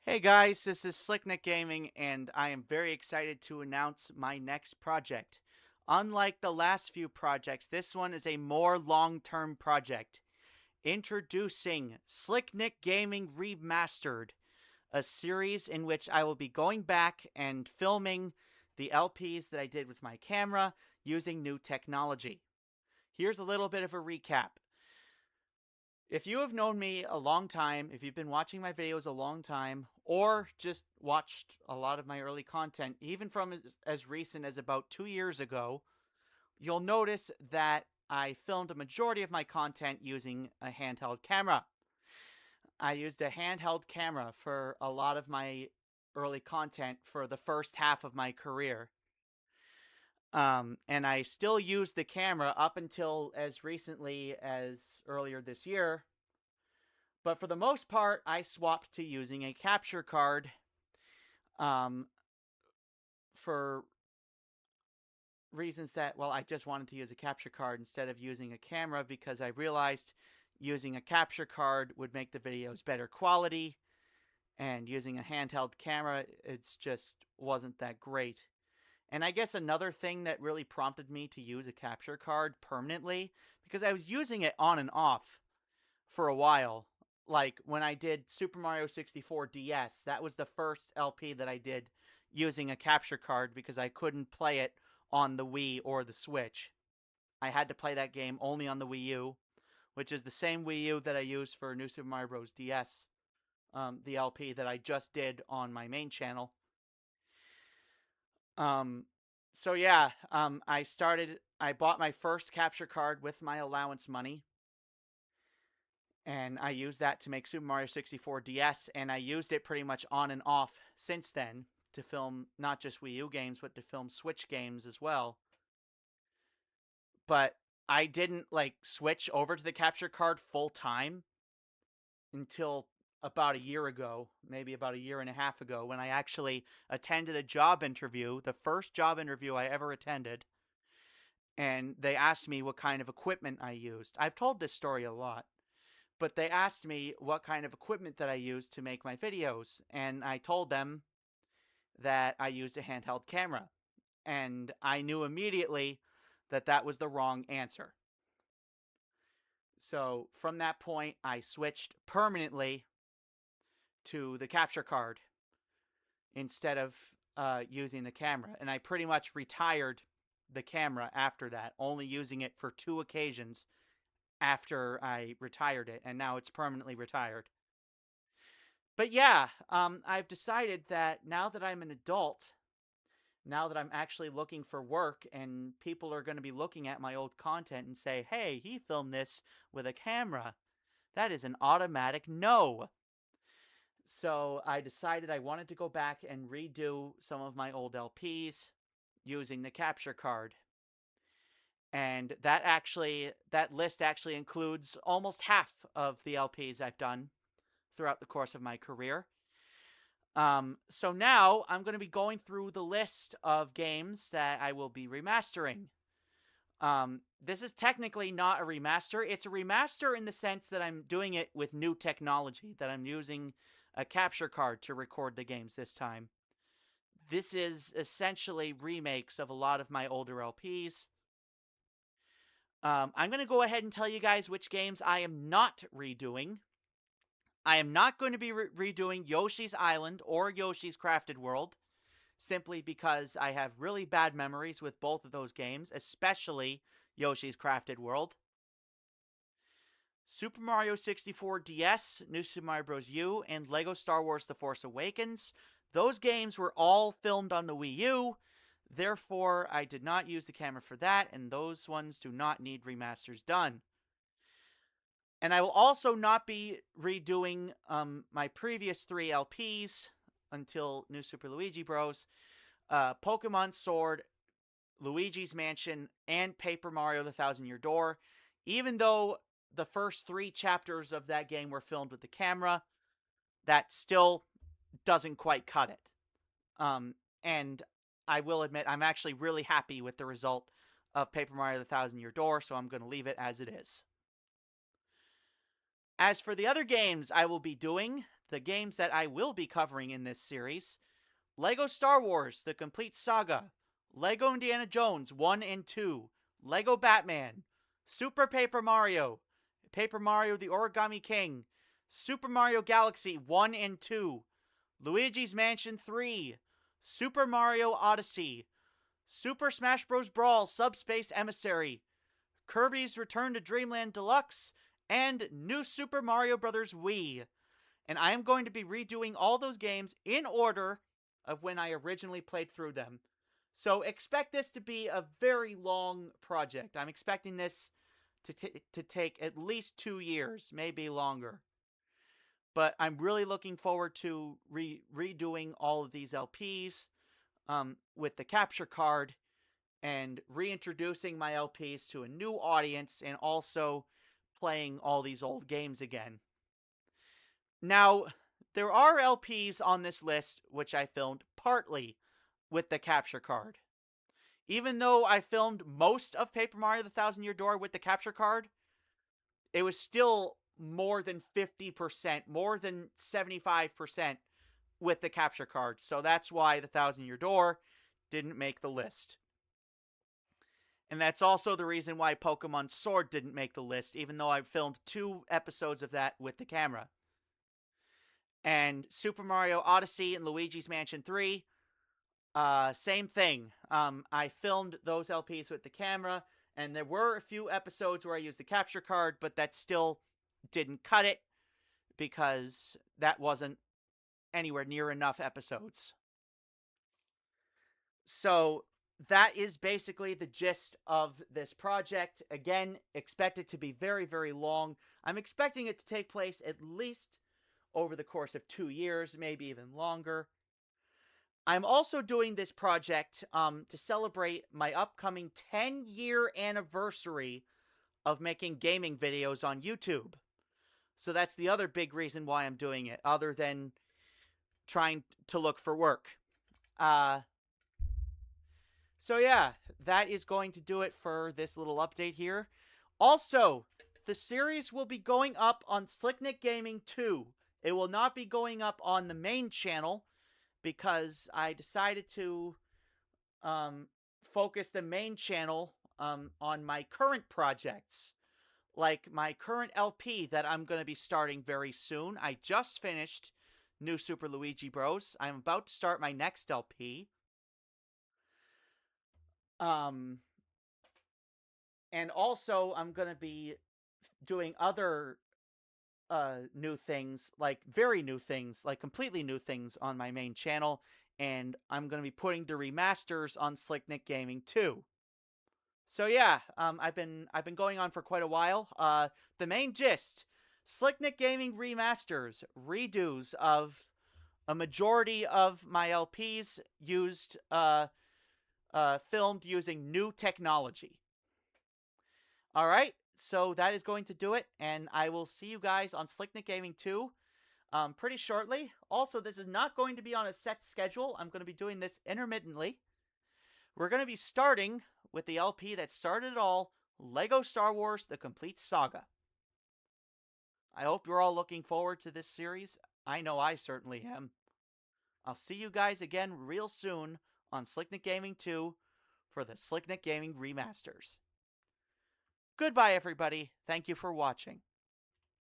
Hey guys, this is SlickNickGaming, and I am very excited to announce my next project. Unlike the last few projects, this one is a more long-term project. Introducing SlickNickGaming Remastered, a series in which I will be going back and filming the LPs that I did with my camera using new technology. Here's a little bit of a recap. If you have known me a long time, if you've been watching my videos a long time, or just watched a lot of my early content, even from as recent as about 2 years ago, you'll notice that I filmed a majority of my content using a handheld camera. I used a handheld camera for a lot of my early content for the first half of my career. And I still use the camera up until as recently as earlier this year. But for the most part, I swapped to using a capture card um, for reasons that, well, I just wanted to use a capture card instead of using a camera because I realized using a capture card would make the videos better quality, and using a handheld camera, it's just wasn't that great. And I guess another thing that really prompted me to use a capture card permanently, because I was using it on and off for a while. Like when I did Super Mario 64 DS, that was the first LP that I did using a capture card because I couldn't play it on the Wii or the Switch. I had to play that game only on the Wii U, which is the same Wii U that I used for New Super Mario Bros. DS, the LP that I just did on my main channel. Um, so yeah, I bought my first capture card with my allowance money, and I used that to make Super Mario 64 DS, and I used it pretty much on and off since then to film not just Wii U games, but to film Switch games as well. But I didn't like switch over to the capture card full time until about a year ago, maybe about a year and a half ago, when I actually attended a job interview, the first job interview I ever attended, and they asked me what kind of equipment I used. I've told this story a lot. But they asked me what kind of equipment that I used to make my videos, and I told them that I used a handheld camera. And I knew immediately that that was the wrong answer. So from that point, I switched permanently to the capture card instead of using the camera. And I pretty much retired the camera after that, only using it for 2 occasions after I retired it, and now it's permanently retired. But yeah, I've decided that now that I'm an adult, now that I'm actually looking for work, and people are going to be looking at my old content and say, hey, he filmed this with a camera, that is an automatic no. So I decided I wanted to go back and redo some of my old LPs using the capture card. And that list actually includes almost half of the LPs I've done throughout the course of my career. So now I'm going to be going through the list of games that I will be remastering. This is technically not a remaster. It's a remaster in the sense that I'm doing it with new technology, that I'm using a capture card to record the games this time. This is essentially remakes of a lot of my older LPs. I'm going to go ahead and tell you guys which games I am not redoing. I am not going to be redoing Yoshi's Island or Yoshi's Crafted World, simply because I have really bad memories with both of those games, especially Yoshi's Crafted World. Super Mario 64 DS, New Super Mario Bros. U, and Lego Star Wars The Force Awakens. Those games were all filmed on the Wii U, therefore I did not use the camera for that, and those ones do not need remasters done. And I will also not be redoing my previous 3 LPs until New Super Luigi Bros. Pokemon Sword, Luigi's Mansion, and Paper Mario The Thousand Year Door. Even though the first 3 chapters of that game were filmed with the camera, that still doesn't quite cut it. And I will admit, I'm actually really happy with the result of Paper Mario The Thousand Year Door, so I'm going to leave it as it is. As for the other games I will be doing, the games that I will be covering in this series: Lego Star Wars: The Complete Saga, Lego Indiana Jones 1 and 2, Lego Batman, Super Paper Mario, Paper Mario the Origami King, Super Mario Galaxy 1 and 2, Luigi's Mansion 3, Super Mario Odyssey, Super Smash Bros. Brawl Subspace Emissary, Kirby's Return to Dreamland Deluxe, and New Super Mario Bros. Wii. And I am going to be redoing all those games in order of when I originally played through them. So expect this to be a very long project. I'm expecting this to take at least 2 years, maybe longer. But I'm really looking forward to redoing all of these LPs with the capture card and reintroducing my LPs to a new audience and also playing all these old games again. Now, there are LPs on this list which I filmed partly with the capture card. Even though I filmed most of Paper Mario the Thousand Year Door with the capture card, it was still more than 50%, more than 75% with the capture card. So that's why the Thousand Year Door didn't make the list. And that's also the reason why Pokemon Sword didn't make the list, even though I filmed 2 episodes of that with the camera. And Super Mario Odyssey and Luigi's Mansion 3, same thing. I filmed those LPs with the camera, and there were a few episodes where I used the capture card, but that still didn't cut it because that wasn't anywhere near enough episodes. So that is basically the gist of this project. Again, expect it to be very, very long. I'm expecting it to take place at least over the course of 2 years, maybe even longer. I'm also doing this project to celebrate my upcoming 10-year anniversary of making gaming videos on YouTube. So that's the other big reason why I'm doing it, other than trying to look for work. So yeah, that is going to do it for this little update here. Also, the series will be going up on SlickNickGaming 2. It will not be going up on the main channel because I decided to focus the main channel on my current projects. Like my current LP that I'm going to be starting very soon. I just finished New Super Luigi Bros. I'm about to start my next LP. And also I'm going to be doing other new things, like very new things, like completely new things on my main channel, and I'm going to be putting the remasters on SlickNickGaming too. So yeah, I've been going on for quite a while. The main gist: SlickNickGaming Remasters, redos of a majority of my LPs used, filmed using new technology. All right, so that is going to do it, and I will see you guys on SlickNickGaming 2 pretty shortly. Also, this is not going to be on a set schedule. I'm going to be doing this intermittently. We're going to be starting with the LP that started it all, Lego Star Wars: The Complete Saga. I hope you're all looking forward to this series. I know I certainly am. I'll see you guys again real soon on SlickNickGaming 2 for the SlickNickGaming Remasters. Goodbye, everybody. Thank you for watching.